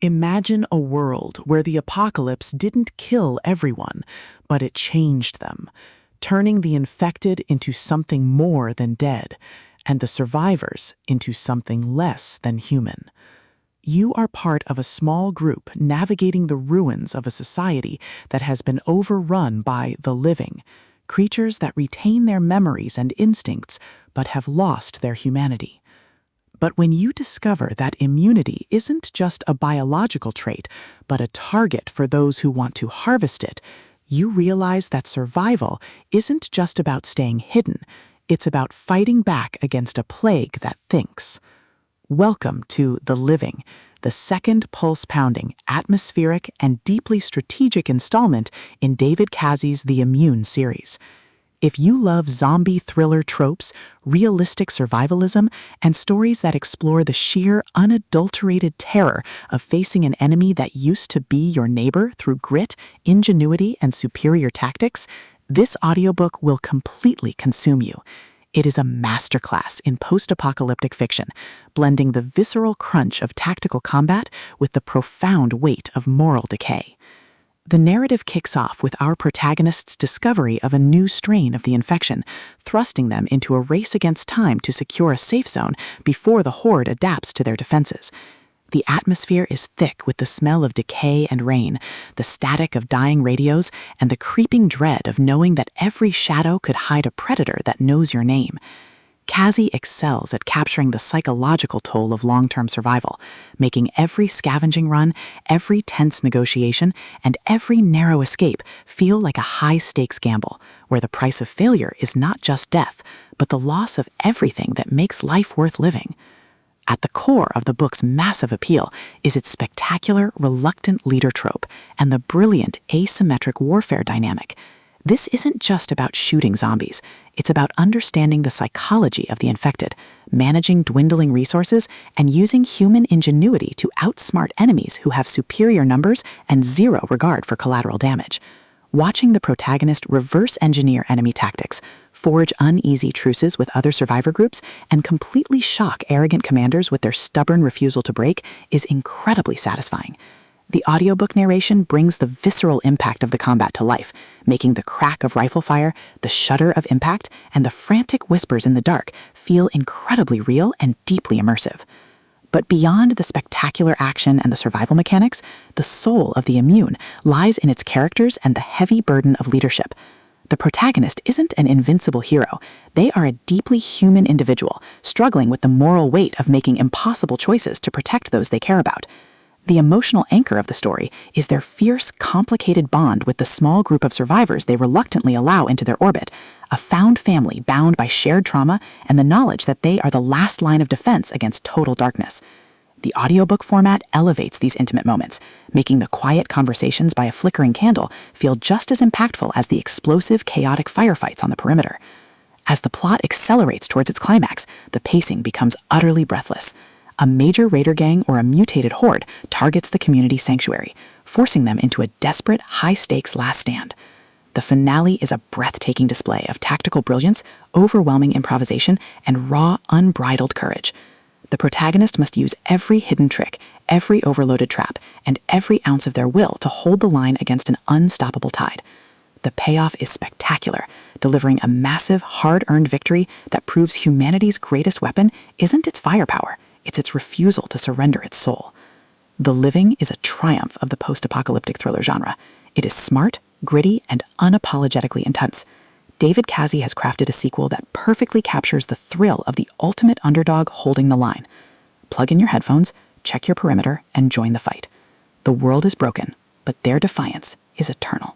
Imagine a world where the apocalypse didn't kill everyone, but it changed them, turning the infected into something more than dead, and the survivors into something less than human. You are part of a small group navigating the ruins of a society that has been overrun by the living, creatures that retain their memories and instincts but have lost their humanity. But when you discover that immunity isn't just a biological trait, but a target for those who want to harvest it, you realize that survival isn't just about staying hidden, it's about fighting back against a plague that thinks. Welcome to The Living, the second pulse-pounding, atmospheric, and deeply strategic installment in David Kazzie's The Immune series. If you love zombie thriller tropes, realistic survivalism, and stories that explore the sheer, unadulterated terror of facing an enemy that used to be your neighbor through grit, ingenuity, and superior tactics, this audiobook will completely consume you. It is a masterclass in post-apocalyptic fiction, blending the visceral crunch of tactical combat with the profound weight of moral decay. The narrative kicks off with our protagonist's discovery of a new strain of the infection, thrusting them into a race against time to secure a safe zone before the horde adapts to their defenses. The atmosphere is thick with the smell of decay and rain, the static of dying radios, and the creeping dread of knowing that every shadow could hide a predator that knows your name. Kazzie excels at capturing the psychological toll of long-term survival, making every scavenging run, every tense negotiation, and every narrow escape feel like a high-stakes gamble, where the price of failure is not just death, but the loss of everything that makes life worth living. At the core of the book's massive appeal is its spectacular, reluctant leader trope and the brilliant asymmetric warfare dynamic. This isn't just about shooting zombies. It's about understanding the psychology of the infected, managing dwindling resources, and using human ingenuity to outsmart enemies who have superior numbers and zero regard for collateral damage. Watching the protagonist reverse engineer enemy tactics, forge uneasy truces with other survivor groups, and completely shock arrogant commanders with their stubborn refusal to break is incredibly satisfying. The audiobook narration brings the visceral impact of the combat to life, making the crack of rifle fire, the shudder of impact, and the frantic whispers in the dark feel incredibly real and deeply immersive. But beyond the spectacular action and the survival mechanics, the soul of The Immune lies in its characters and the heavy burden of leadership. The protagonist isn't an invincible hero. They are a deeply human individual, struggling with the moral weight of making impossible choices to protect those they care about. The emotional anchor of the story is their fierce, complicated bond with the small group of survivors they reluctantly allow into their orbit, a found family bound by shared trauma and the knowledge that they are the last line of defense against total darkness. The audiobook format elevates these intimate moments, making the quiet conversations by a flickering candle feel just as impactful as the explosive, chaotic firefights on the perimeter. As the plot accelerates towards its climax, the pacing becomes utterly breathless. A major raider gang or a mutated horde targets the community sanctuary, forcing them into a desperate, high-stakes last stand. The finale is a breathtaking display of tactical brilliance, overwhelming improvisation, and raw, unbridled courage. The protagonist must use every hidden trick, every overloaded trap, and every ounce of their will to hold the line against an unstoppable tide. The payoff is spectacular, delivering a massive, hard-earned victory that proves humanity's greatest weapon isn't its firepower, it's its refusal to surrender its soul. The Living is a triumph of the post-apocalyptic thriller genre. It is smart, gritty, and unapologetically intense. David Kazzie has crafted a sequel that perfectly captures the thrill of the ultimate underdog holding the line. Plug in your headphones, check your perimeter, and join the fight. The world is broken, but their defiance is eternal.